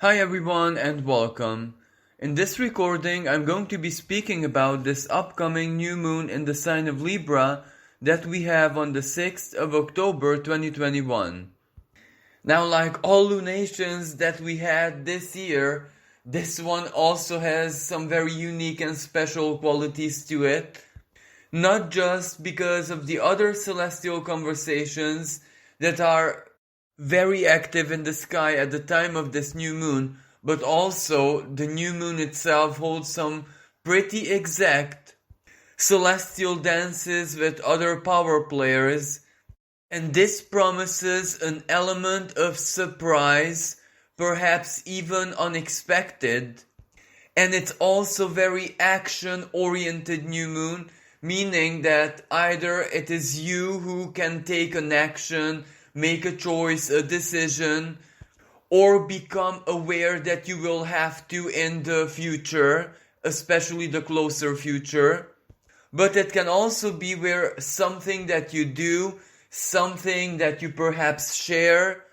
Hi everyone and welcome. In this recording, I'm going to be speaking about this upcoming new moon in the sign of Libra that we have on the 6th of October 2021. Now, like all lunations that we had this year, this one also has some very unique and special qualities to it. Not just because of the other celestial conversations that are very active in the sky at the time of this new moon, but also the new moon itself holds some pretty exact celestial dances with other power players, and this promises an element of surprise, perhaps even unexpected. And it's also very action-oriented new moon, meaning that either it is you who can take an action, make a choice, a decision, or become aware that you will have to in the future, especially the closer future. But it can also be where something that you do, something that you perhaps share,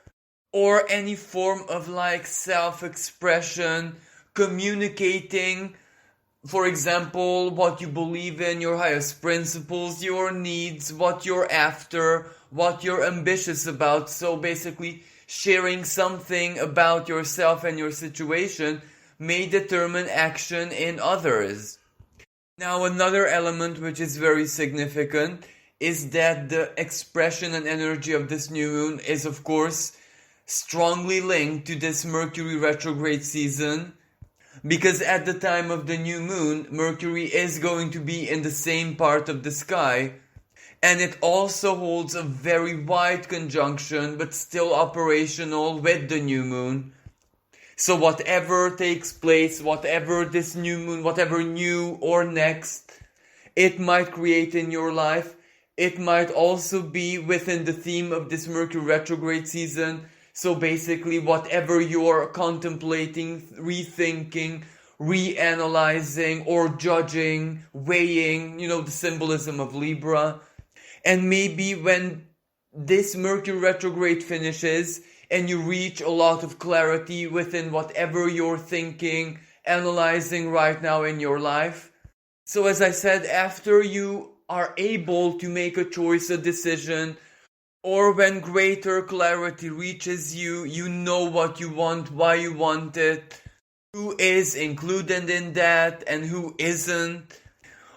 or any form of like self-expression, communicating, for example, what you believe in, your highest principles, your needs, what you're after, what you're ambitious about. So basically, sharing something about yourself and your situation may determine action in others. Now, another element which is very significant is that the expression and energy of this new moon is, of course, strongly linked to this Mercury retrograde season, because at the time of the new moon, Mercury is going to be in the same part of the sky, and it also holds a very wide conjunction, but still operational with the new moon. So whatever takes place, whatever this new moon, whatever new or next, it might create in your life, it might also be within the theme of this Mercury retrograde season. So basically, whatever you're contemplating, rethinking, reanalyzing, or judging, weighing, the symbolism of Libra. And maybe when this Mercury retrograde finishes and you reach a lot of clarity within whatever you're thinking, analyzing right now in your life. So as I said, after you are able to make a choice, a decision, or when greater clarity reaches you, you know what you want, why you want it, who is included in that and who isn't,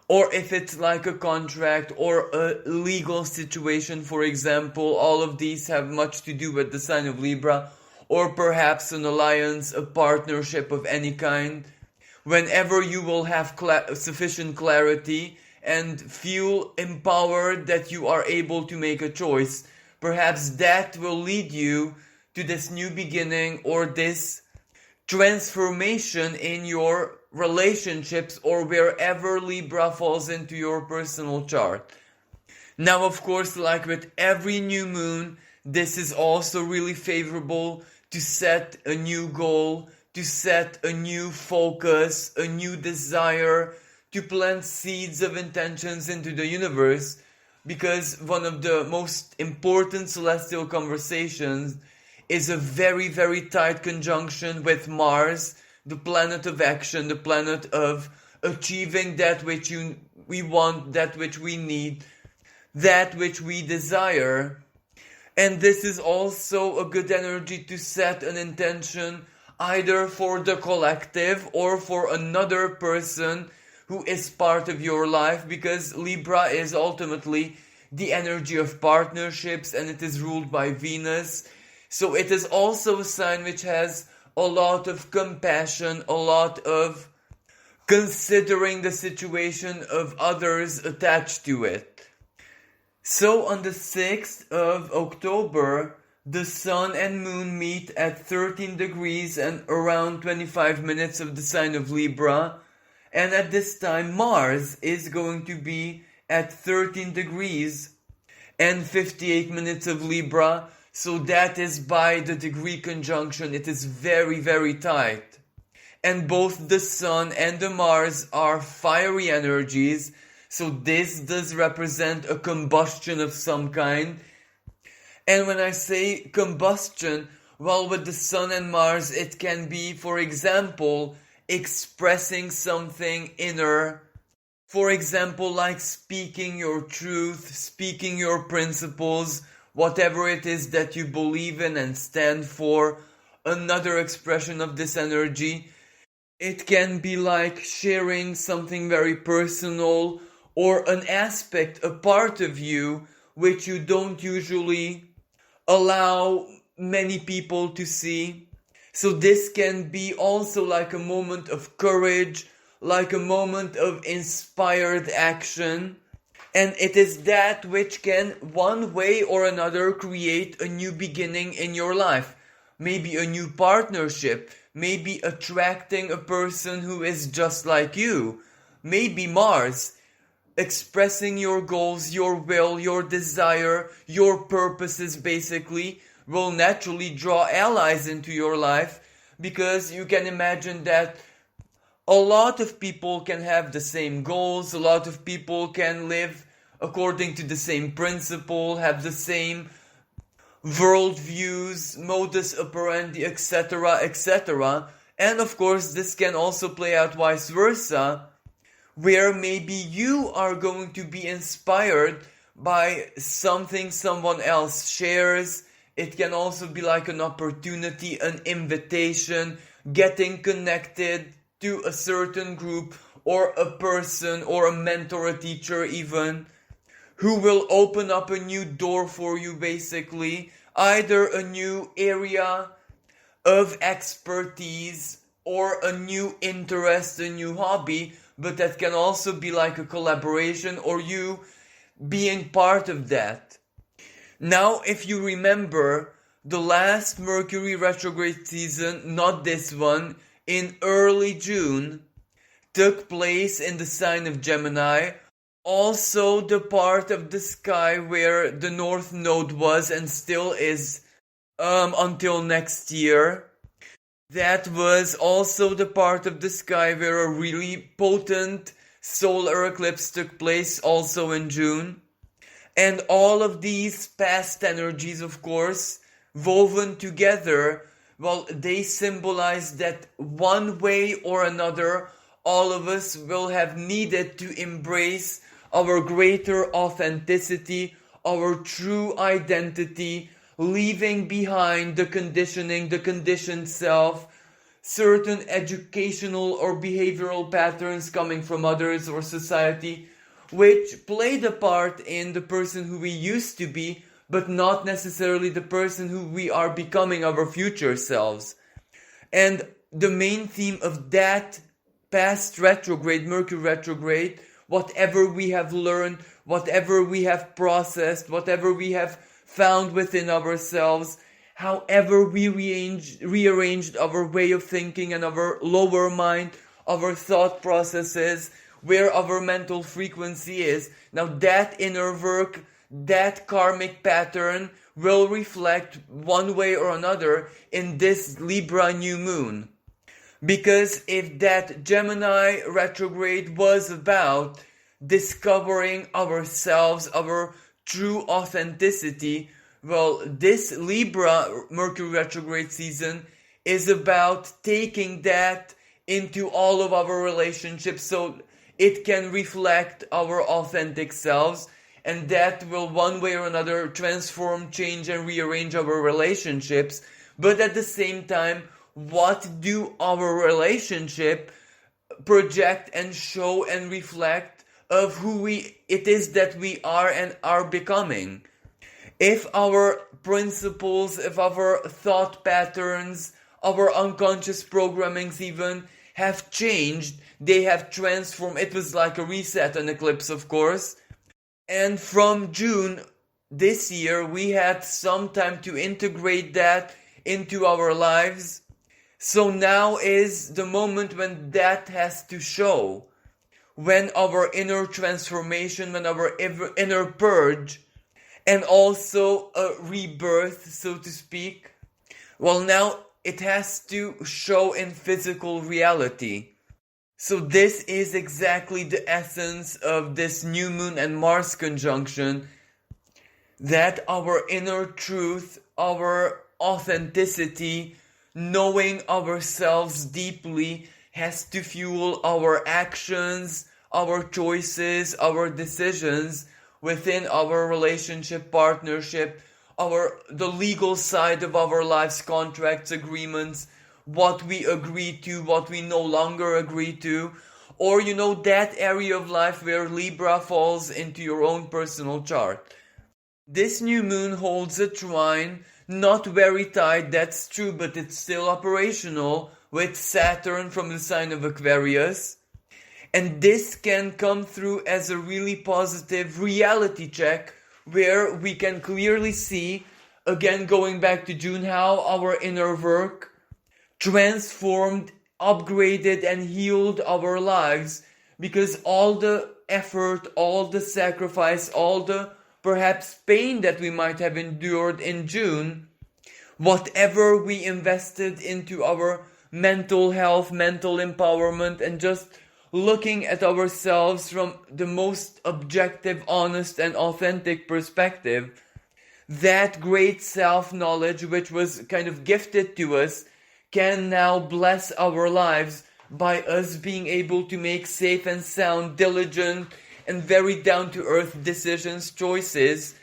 or if it's like a contract or a legal situation, for example. All of these have much to do with the sign of Libra, or perhaps an alliance, a partnership of any kind. Whenever you will have sufficient clarity and feel empowered that you are able to make a choice, perhaps that will lead you to this new beginning or this transformation in your relationships or wherever Libra falls into your personal chart. Now, of course, like with every new moon, this is also really favorable to set a new goal, to set a new focus, a new desire, to plant seeds of intentions into the universe, because one of the most important celestial conversations is a very, very tight conjunction with Mars, the planet of action, the planet of achieving that which we want, that which we need, that which we desire. And this is also a good energy to set an intention either for the collective or for another person who is part of your life, because Libra is ultimately the energy of partnerships and it is ruled by Venus. So it is also a sign which has a lot of compassion, a lot of considering the situation of others attached to it. So on the 6th of October, the Sun and Moon meet at 13 degrees and around 25 minutes of the sign of Libra. And at this time, Mars is going to be at 13 degrees and 58 minutes of Libra. So that is by the degree conjunction. It is very, very tight. And both the Sun and the Mars are fiery energies. So this does represent a combustion of some kind. And when I say combustion, Well, with the Sun and Mars, it can be, for example, expressing something inner. For example, like speaking your truth, speaking your principles, whatever it is that you believe in and stand for. Another expression of this energy. It can be like sharing something very personal or an aspect, a part of you, which you don't usually allow many people to see. So this can be also like a moment of courage, like a moment of inspired action. And it is that which can, one way or another, create a new beginning in your life. Maybe a new partnership, maybe attracting a person who is just like you. Maybe Mars, expressing your goals, your will, your desire, your purposes basically, will naturally draw allies into your life, because you can imagine that a lot of people can have the same goals, a lot of people can live according to the same principle, have the same worldviews, modus operandi, etc., etc. And of course, this can also play out vice versa, where maybe you are going to be inspired by something someone else shares. It can also be like an opportunity, an invitation, getting connected to a certain group or a person or a mentor, a teacher even, who will open up a new door for you basically, either a new area of expertise or a new interest, a new hobby, but that can also be like a collaboration or you being part of that. Now, if you remember, the last Mercury retrograde season, not this one, in early June, took place in the sign of Gemini, also the part of the sky where the North Node was and still is until next year. That was also the part of the sky where a really potent solar eclipse took place, also in June. And all of these past energies, of course, woven together, well, they symbolize that one way or another, all of us will have needed to embrace our greater authenticity, our true identity, leaving behind the conditioning, the conditioned self, certain educational or behavioral patterns coming from others or society, which played a part in the person who we used to be, but not necessarily the person who we are becoming, our future selves. And the main theme of that past retrograde, Mercury retrograde, whatever we have learned, whatever we have processed, whatever we have found within ourselves, however we rearranged our way of thinking and our lower mind, our thought processes, where our mental frequency is. Now that inner work, that karmic pattern will reflect one way or another in this Libra new moon. Because if that Gemini retrograde was about discovering ourselves, our true authenticity, well, this Libra Mercury retrograde season is about taking that into all of our relationships so it can reflect our authentic selves, and that will one way or another transform, change and rearrange our relationships. But at the same time, what do our relationship project and show and reflect of who it is that we are and are becoming? If our principles, if our thought patterns, our unconscious programmings even have changed, they have transformed. It was like a reset, an eclipse, of course. And from June this year, we had some time to integrate that into our lives. So now is the moment when that has to show. When our inner transformation, when our inner purge, and also a rebirth, so to speak, well, now it has to show in physical reality. So this is exactly the essence of this new moon and Mars conjunction, that our inner truth, our authenticity, knowing ourselves deeply, has to fuel our actions, our choices, our decisions within our relationship, partnership, the legal side of our lives, contracts, agreements, what we agree to, what we no longer agree to, or that area of life where Libra falls into your own personal chart. This new moon holds a trine, not very tight, that's true, but it's still operational, with Saturn from the sign of Aquarius. And this can come through as a really positive reality check, where we can clearly see, again going back to June, how our inner work transformed, upgraded, and healed our lives, because all the effort, all the sacrifice, all the perhaps pain that we might have endured in June, whatever we invested into our mental health, mental empowerment, and just looking at ourselves from the most objective, honest, and authentic perspective, that great self-knowledge which was kind of gifted to us can now bless our lives by us being able to make safe and sound, diligent, and very down-to-earth decisions, choices,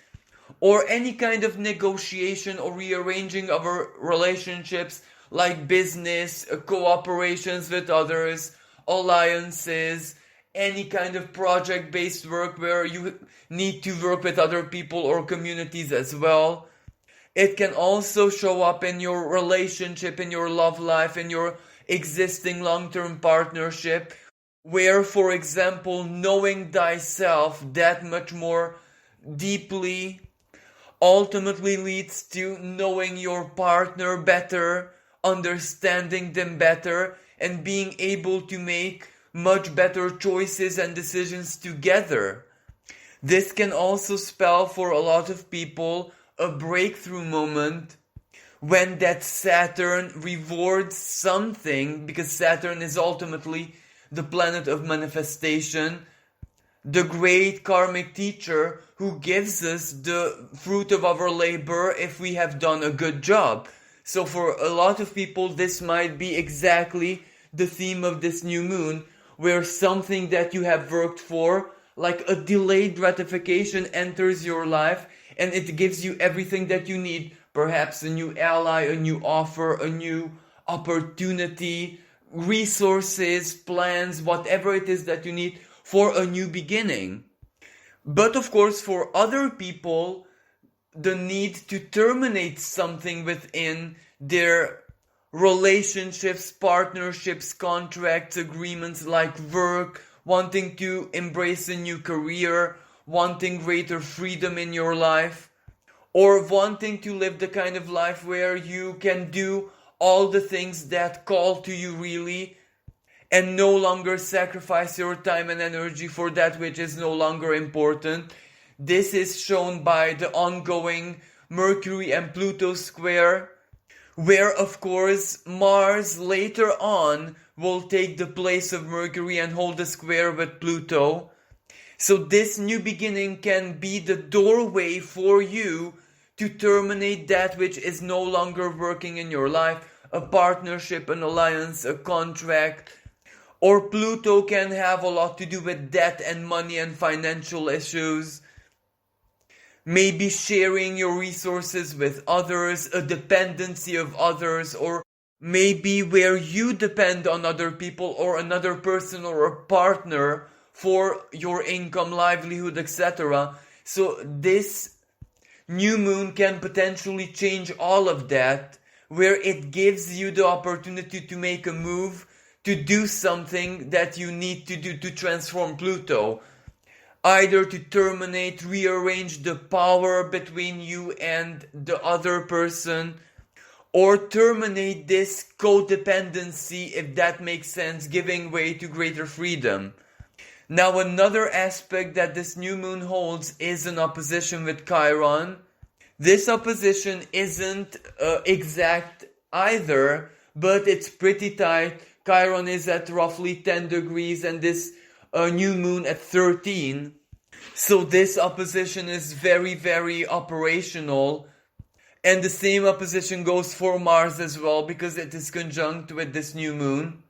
or any kind of negotiation or rearranging of our relationships, like business, cooperations with others, alliances, any kind of project-based work where you need to work with other people or communities as well. It can also show up in your relationship, in your love life, in your existing long-term partnership, where, for example, knowing thyself that much more deeply ultimately leads to knowing your partner better, understanding them better, and being able to make much better choices and decisions together. This can also spell for a lot of people a breakthrough moment when that Saturn rewards something, because Saturn is ultimately the planet of manifestation, the great karmic teacher who gives us the fruit of our labor if we have done a good job. So for a lot of people, this might be exactly the theme of this new moon, where something that you have worked for, like a delayed gratification, enters your life, and it gives you everything that you need. Perhaps a new ally, a new offer, a new opportunity, resources, plans, whatever it is that you need for a new beginning. But of course, for other people, the need to terminate something within their relationships, partnerships, contracts, agreements, like work, wanting to embrace a new career, wanting greater freedom in your life, or wanting to live the kind of life where you can do all the things that call to you really, and no longer sacrifice your time and energy for that which is no longer important. This is shown by the ongoing Mercury and Pluto square, where of course Mars later on will take the place of Mercury and hold a square with Pluto. So this new beginning can be the doorway for you to terminate that which is no longer working in your life, a partnership, an alliance, a contract. Or Pluto can have a lot to do with debt and money and financial issues. Maybe sharing your resources with others, a dependency of others, or maybe where you depend on other people or another person or a partner for your income, livelihood, etc. So this new moon can potentially change all of that, where it gives you the opportunity to make a move, to do something that you need to do to transform Pluto. Either to terminate, rearrange the power between you and the other person, or terminate this codependency, if that makes sense, giving way to greater freedom. Now, another aspect that this new moon holds is an opposition with Chiron. This opposition isn't exact either, but it's pretty tight. Chiron is at roughly 10 degrees and this new moon at 13. So this opposition is very, very operational. And the same opposition goes for Mars as well, because it is conjunct with this new moon.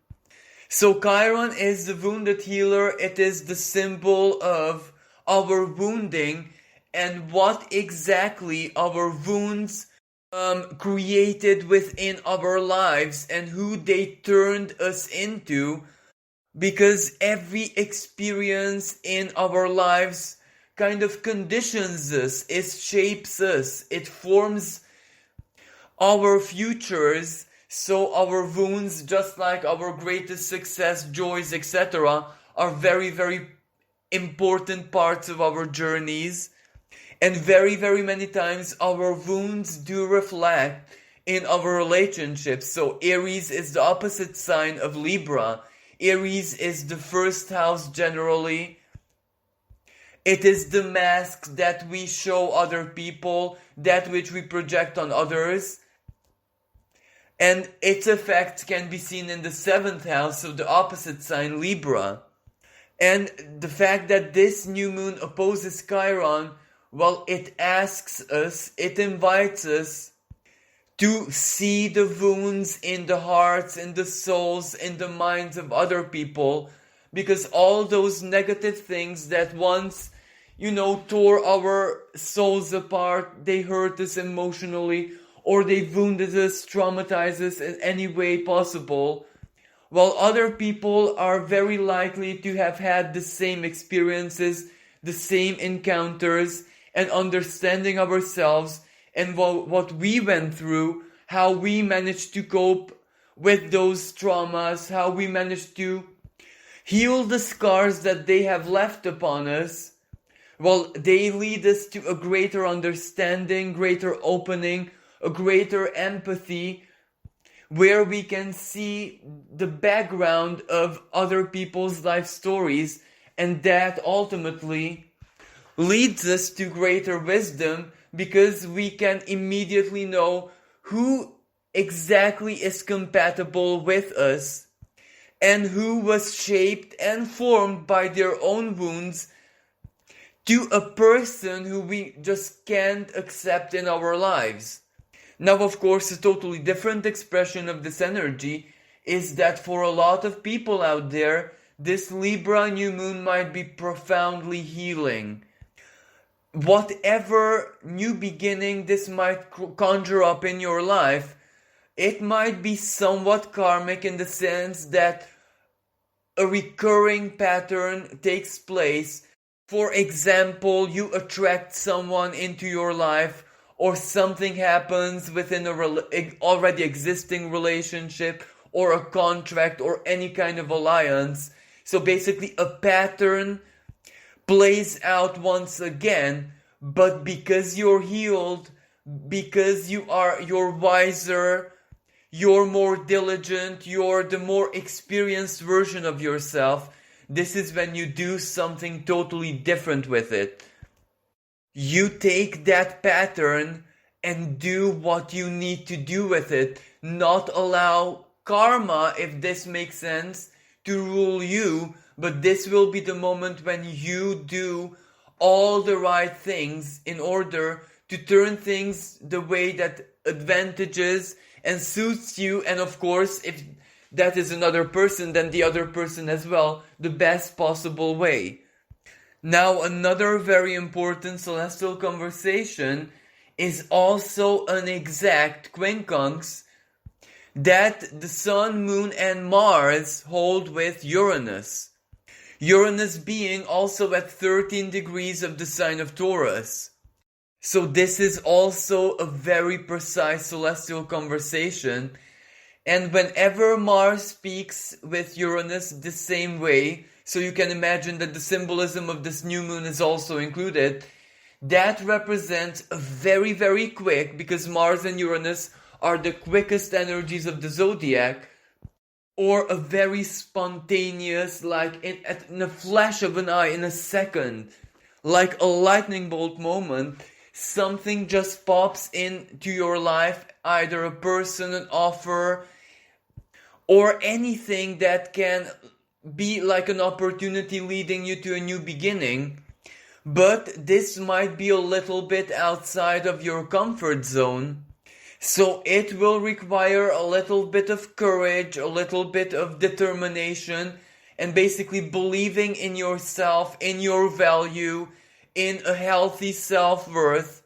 So Chiron is the wounded healer. It is the symbol of our wounding and what exactly our wounds created within our lives and who they turned us into. Because every experience in our lives kind of conditions us, it shapes us, it forms our futures. So our wounds, just like our greatest success, joys, etc., are very, very important parts of our journeys. And very, very many times our wounds do reflect in our relationships. So Aries is the opposite sign of Libra. Aries is the first house generally. It is the mask that we show other people, that which we project on others. And its effects can be seen in the 7th house of the opposite sign, Libra. And the fact that this new moon opposes Chiron, well, it asks us, it invites us to see the wounds in the hearts, in the souls, in the minds of other people. Because all those negative things that once, tore our souls apart, they hurt us emotionally, or they wounded us, traumatized us in any way possible, while other people are very likely to have had the same experiences, the same encounters, and understanding ourselves and what we went through, how we managed to cope with those traumas, how we managed to heal the scars that they have left upon us. Well, they lead us to a greater understanding, greater opening, a greater empathy, where we can see the background of other people's life stories, and that ultimately leads us to greater wisdom, because we can immediately know who exactly is compatible with us and who was shaped and formed by their own wounds to a person who we just can't accept in our lives. Now, of course, a totally different expression of this energy is that for a lot of people out there, this Libra new moon might be profoundly healing. Whatever new beginning this might conjure up in your life, it might be somewhat karmic in the sense that a recurring pattern takes place. For example, you attract someone into your life, or something happens within a already existing relationship, or a contract, or any kind of alliance. So basically a pattern plays out once again, but because you're healed, because you're wiser, you're more diligent, you're the more experienced version of yourself, this is when you do something totally different with it. You take that pattern and do what you need to do with it, not allow karma, if this makes sense, to rule you, but this will be the moment when you do all the right things in order to turn things the way that advantages and suits you, and of course, if that is another person, then the other person as well, the best possible way. Now, another very important celestial conversation is also an exact quincunx that the Sun, Moon, and Mars hold with Uranus. Uranus being also at 13 degrees of the sign of Taurus. So this is also a very precise celestial conversation. And whenever Mars speaks with Uranus the same way, so you can imagine that the symbolism of this new moon is also included, that represents a very, very quick, because Mars and Uranus are the quickest energies of the zodiac, or a very spontaneous, like in a flash of an eye, in a second, like a lightning bolt moment, something just pops into your life, either a person, an offer, or anything that can be like an opportunity leading you to a new beginning. But this might be a little bit outside of your comfort zone. So it will require a little bit of courage, a little bit of determination, and basically believing in yourself, in your value, in a healthy self-worth.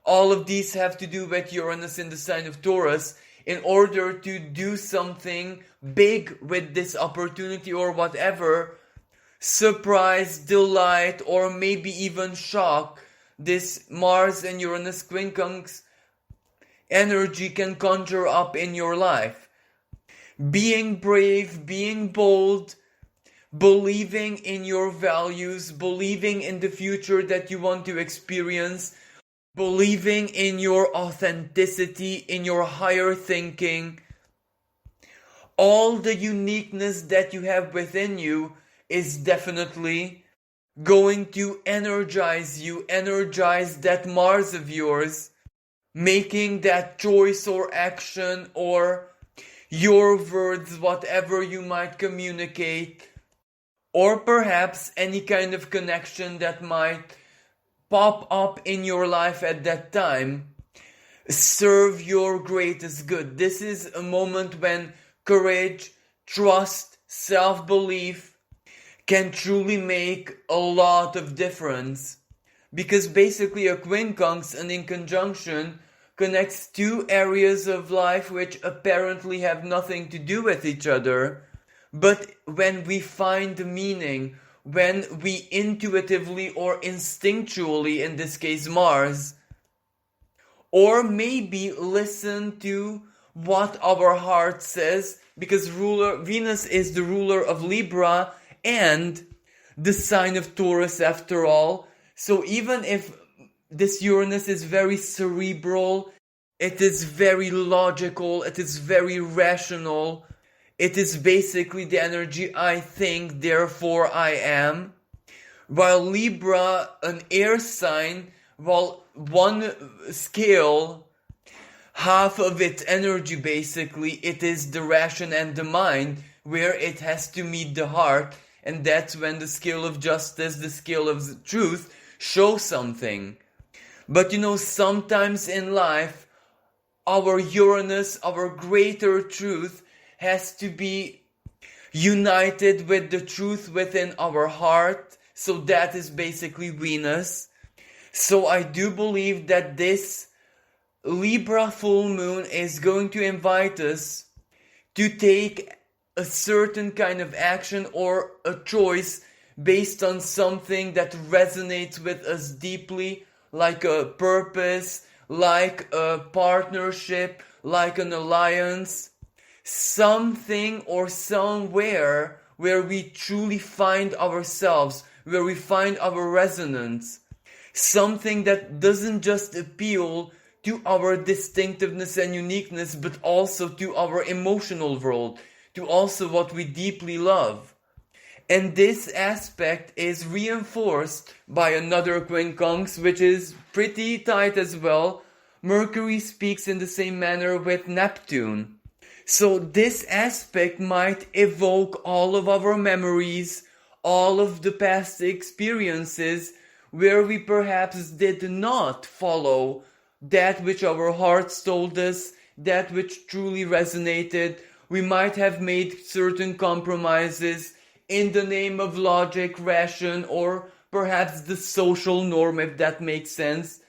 All of these have to do with Uranus in the sign of Taurus in order to do something big with this opportunity or whatever. Surprise, delight, or maybe even shock this Mars and Uranus quincunx energy can conjure up in your life. Being brave, being bold, believing in your values, believing in the future that you want to experience, believing in your authenticity, in your higher thinking. All the uniqueness that you have within you is definitely going to energize you, energize that Mars of yours, making that choice or action or your words, whatever you might communicate, or perhaps any kind of connection that might pop up in your life at that time, serve your greatest good. This is a moment when courage, trust, self-belief can truly make a lot of difference. Because basically a quincunx and in conjunction connects two areas of life which apparently have nothing to do with each other. But when we find the meaning, when we intuitively or instinctually, in this case Mars, or maybe listen to what our heart says, because Venus is the ruler of Libra and the sign of Taurus after all. So even if this Uranus is very cerebral, it is very logical, it is very rational, it is basically the energy I think, therefore I am. While Libra, an air sign, while one scale, half of its energy basically, it is the ration and the mind, where it has to meet the heart, and that's when the scale of justice, the scale of truth, show something. But sometimes in life, our Uranus, our greater truth, has to be united with the truth within our heart. So that is basically Venus. So I do believe that this Libra full moon is going to invite us to take a certain kind of action or a choice based on something that resonates with us deeply, like a purpose, like a partnership, like an alliance, something or somewhere where we truly find ourselves, where we find our resonance, something that doesn't just appeal to our distinctiveness and uniqueness, but also to our emotional world, to also what we deeply love. And this aspect is reinforced by another quincunx, which is pretty tight as well. Mercury speaks in the same manner with Neptune. So this aspect might evoke all of our memories, all of the past experiences where we perhaps did not follow that which our hearts told us, that which truly resonated. We might have made certain compromises in the name of logic, ration, or perhaps the social norm, if that makes sense.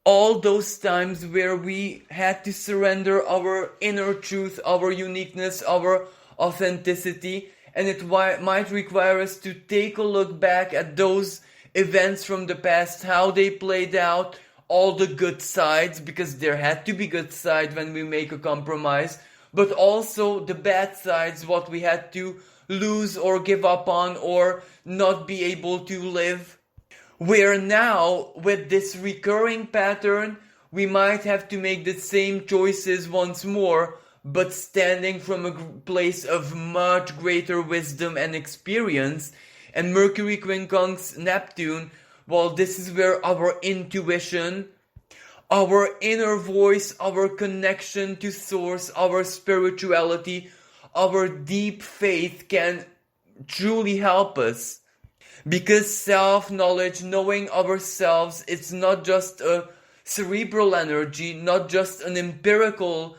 All those times where we had to surrender our inner truth, our uniqueness, our authenticity, and it might require us to take a look back at those events from the past, how they played out, all the good sides, because there had to be good side when we make a compromise, but also the bad sides, what we had to lose or give up on or not be able to live. Where now, with this recurring pattern, we might have to make the same choices once more, but standing from a place of much greater wisdom and experience. And Mercury quincunx Neptune, well, this is where our intuition, our inner voice, our connection to source, our spirituality, our deep faith can truly help us. Because self-knowledge, knowing ourselves, it's not just a cerebral energy, not just an empirical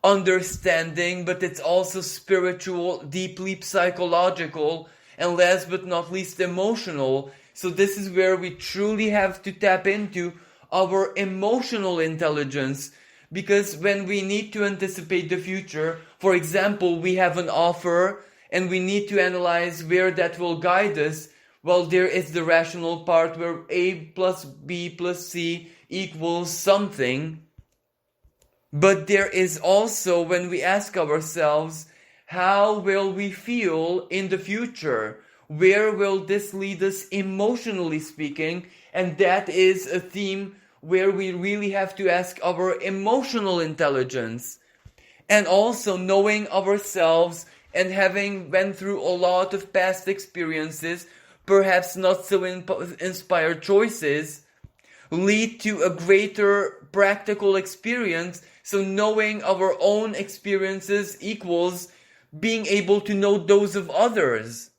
understanding, but it's also spiritual, deeply psychological, and last but not least emotional. So this is where we truly have to tap into our emotional intelligence, because when we need to anticipate the future, for example, we have an offer and we need to analyze where that will guide us. Well, there is the rational part where A plus B plus C equals something. But there is also when we ask ourselves, how will we feel in the future? Where will this lead us emotionally speaking? And that is a theme where we really have to ask our emotional intelligence. And also knowing ourselves and having went through a lot of past experiences, perhaps not so inspired choices, lead to a greater practical experience. So knowing our own experiences equals being able to know those of others.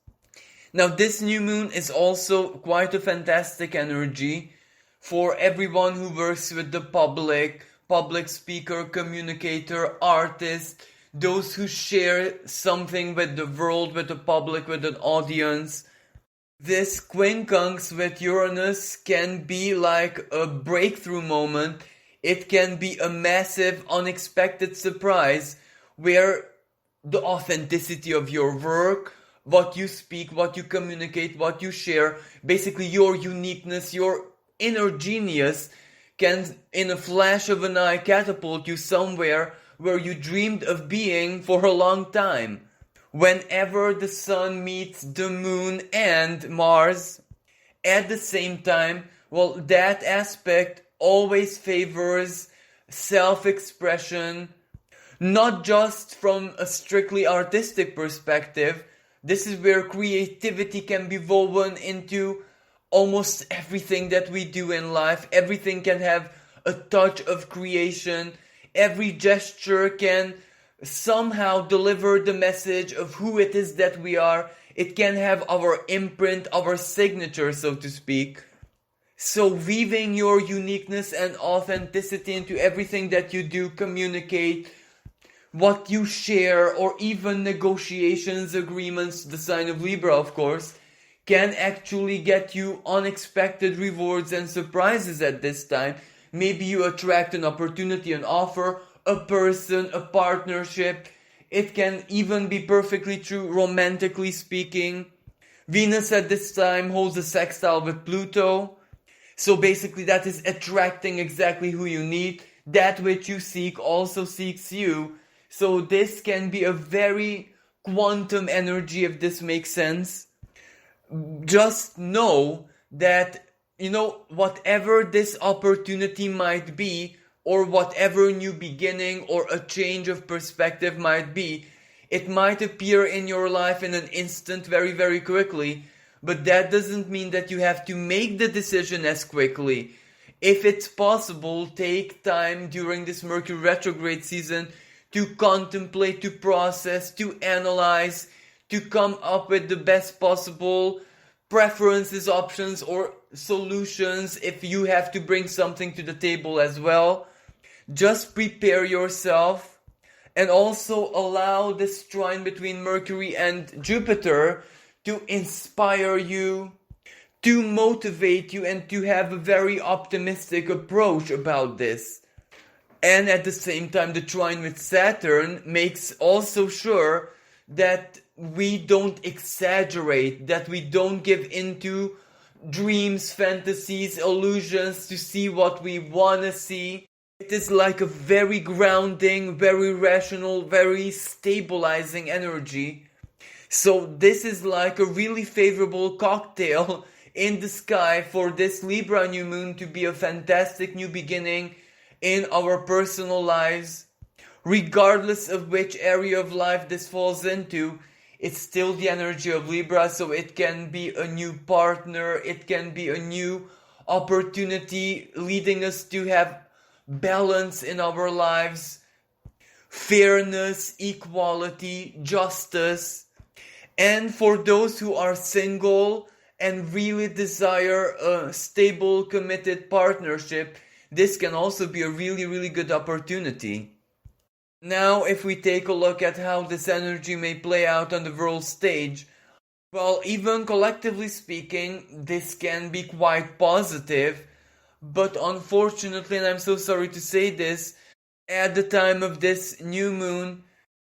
Now this new moon is also quite a fantastic energy for everyone who works with the public speaker, communicator, artist, those who share something with the world, with the public, with an audience. This quincunx with Uranus can be like a breakthrough moment. It can be a massive, unexpected surprise where the authenticity of your work, what you speak, what you communicate, what you share, basically your uniqueness, your inner genius can, in a flash of an eye, catapult you somewhere where you dreamed of being for a long time. Whenever the sun meets the moon and Mars at the same time, well, that aspect always favors self-expression, not just from a strictly artistic perspective. This is where creativity can be woven into almost everything that we do in life. Everything can have a touch of creation. Every gesture can somehow deliver the message of who it is that we are. It can have our imprint, our signature, so to speak. So weaving your uniqueness and authenticity into everything that you do, communicate, what you share, or even negotiations, agreements, the sign of Libra of course, can actually get you unexpected rewards and surprises at this time. Maybe you attract an opportunity, an offer, a person, a partnership. It can even be perfectly true romantically speaking. Venus at this time holds a sextile with Pluto. So basically that is attracting exactly who you need. That which you seek also seeks you. So this can be a very quantum energy, if this makes sense. Just know that, whatever this opportunity might be, or whatever new beginning or a change of perspective might be, it might appear in your life in an instant very, very quickly, but that doesn't mean that you have to make the decision as quickly. If it's possible, take time during this Mercury retrograde season to contemplate, to process, to analyze, to come up with the best possible preferences, options, or solutions if you have to bring something to the table as well. Just prepare yourself, and also allow this trine between Mercury and Jupiter to inspire you, to motivate you, and to have a very optimistic approach about this. And at the same time, the trine with Saturn makes also sure that we don't exaggerate, that we don't give into dreams, fantasies, illusions to see what we want to see. It is like a very grounding, very rational, very stabilizing energy. So this is like a really favorable cocktail in the sky for this Libra new moon to be a fantastic new beginning in our personal lives. Regardless of which area of life this falls into, it's still the energy of Libra, so it can be a new partner, it can be a new opportunity leading us to have balance in our lives, fairness, equality, justice. And for those who are single and really desire a stable, committed partnership, this can also be a really, really good opportunity. Now, if we take a look at how this energy may play out on the world stage, well, even collectively speaking, this can be quite positive, but unfortunately, and I'm so sorry to say this, at the time of this new moon,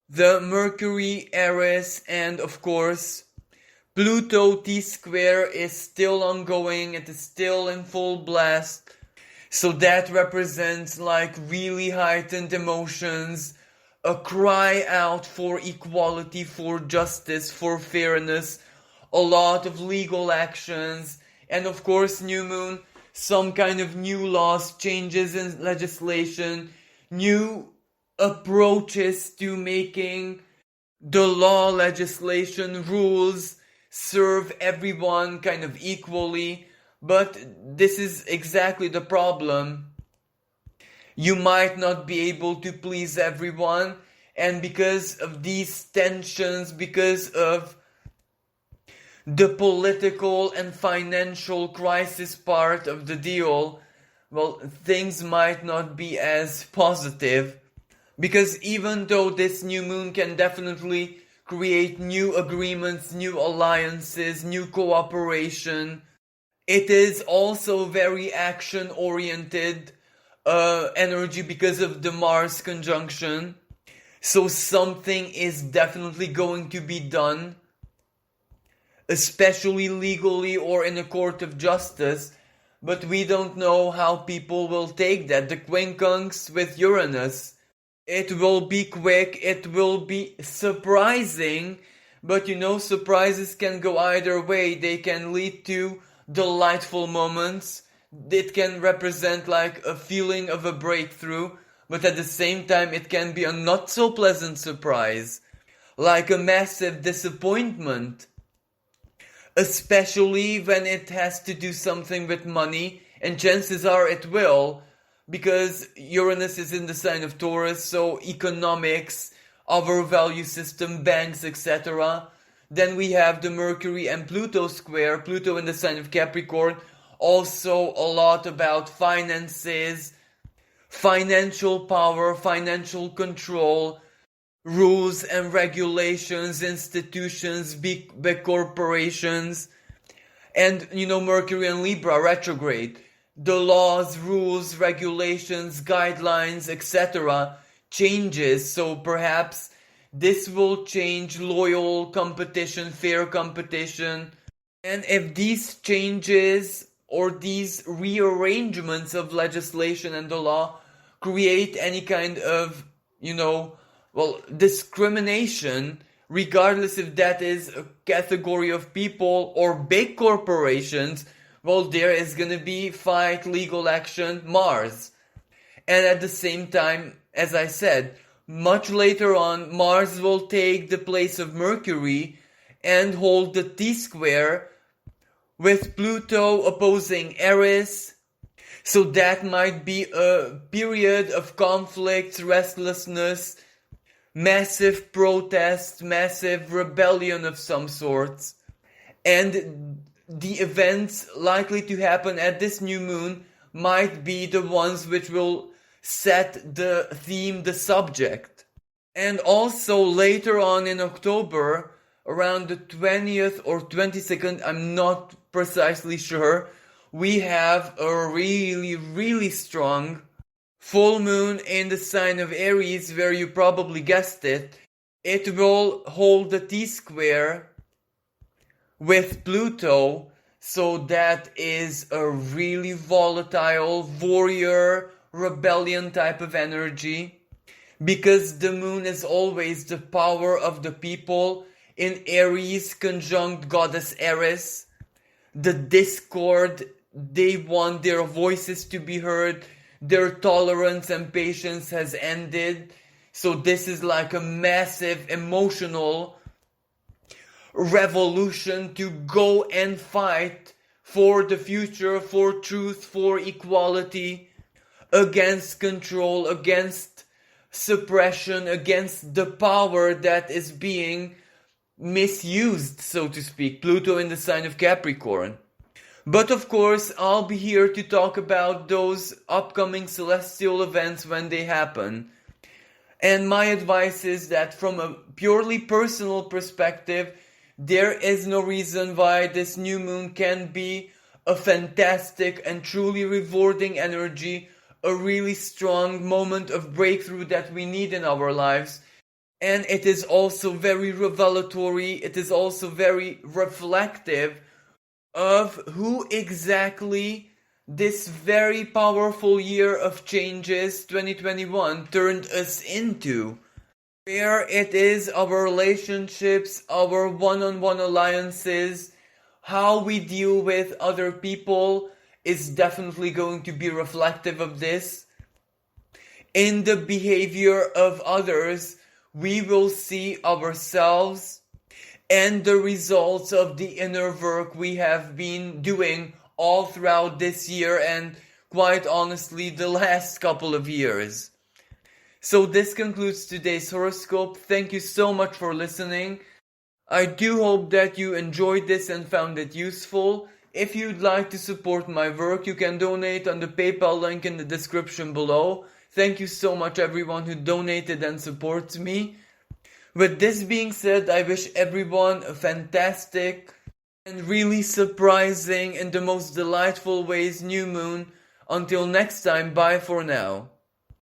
the Mercury, Eris, and of course, Pluto T-square is still ongoing, it is still in full blast. So that represents like really heightened emotions, a cry out for equality, for justice, for fairness, a lot of legal actions, and of course, new moon, some kind of new laws, changes in legislation, new approaches to making the law, legislation, rules serve everyone kind of equally. But this is exactly the problem. You might not be able to please everyone, and because of these tensions, because of the political and financial crisis part of the deal, well, things might not be as positive. Because even though this new moon can definitely create new agreements, new alliances, new cooperation, it is also very action oriented energy because of the Mars conjunction. So something is definitely going to be done, especially legally or in a court of justice, but we don't know how people will take that. The quincunx with Uranus, it will be quick, it will be surprising, but surprises can go either way. They can lead to delightful moments, it can represent like a feeling of a breakthrough, but at the same time it can be a not so pleasant surprise, like a massive disappointment. Especially when it has to do something with money, and chances are it will, because Uranus is in the sign of Taurus, so economics, our value system, banks, etc. Then we have the Mercury and Pluto square, Pluto in the sign of Capricorn, also a lot about finances, financial power, financial control, rules and regulations, institutions, big corporations, and Mercury and Libra retrograde. The laws, rules, regulations, guidelines, etc. changes, so perhaps this will change loyal competition, fair competition, and if these changes or these rearrangements of legislation and the law create any kind of, discrimination, regardless if that is a category of people or big corporations, well, there is gonna be fight, legal action, Mars. And at the same time, as I said, much later on, Mars will take the place of Mercury and hold the T-square with Pluto opposing Eris. So that might be a period of conflicts, restlessness, massive protest, massive rebellion of some sorts. And the events likely to happen at this new moon might be the ones which will set the theme, the subject. And also later on in October, around the 20th or 22nd, I'm not precisely sure, we have a really, really strong full moon in the sign of Aries, where you probably guessed it. It will hold the T-square with Pluto, so that is a really volatile warrior rebellion type of energy, because the moon is always the power of the people in Aries conjunct goddess Eris. The discord, they want their voices to be heard, their tolerance and patience has ended, so this is like a massive emotional revolution to go and fight for the future, for truth, for equality, against control, against suppression, against the power that is being misused, so to speak. Pluto in the sign of Capricorn. But of course, I'll be here to talk about those upcoming celestial events when they happen. And my advice is that from a purely personal perspective, there is no reason why this new moon can be a fantastic and truly rewarding energy, a really strong moment of breakthrough that we need in our lives. And it is also very revelatory, it is also very reflective of who exactly this very powerful year of changes, 2021, turned us into. Where it is our relationships, our one-on-one alliances, how we deal with other people is definitely going to be reflective of this. In the behavior of others, we will see ourselves and the results of the inner work we have been doing all throughout this year and, quite honestly, the last couple of years. So this concludes today's horoscope. Thank you so much for listening. I do hope that you enjoyed this and found it useful. If you'd like to support my work, you can donate on the PayPal link in the description below. Thank you so much everyone who donated and supports me. With this being said, I wish everyone a fantastic and really surprising and the most delightful ways new moon. Until next time, bye for now.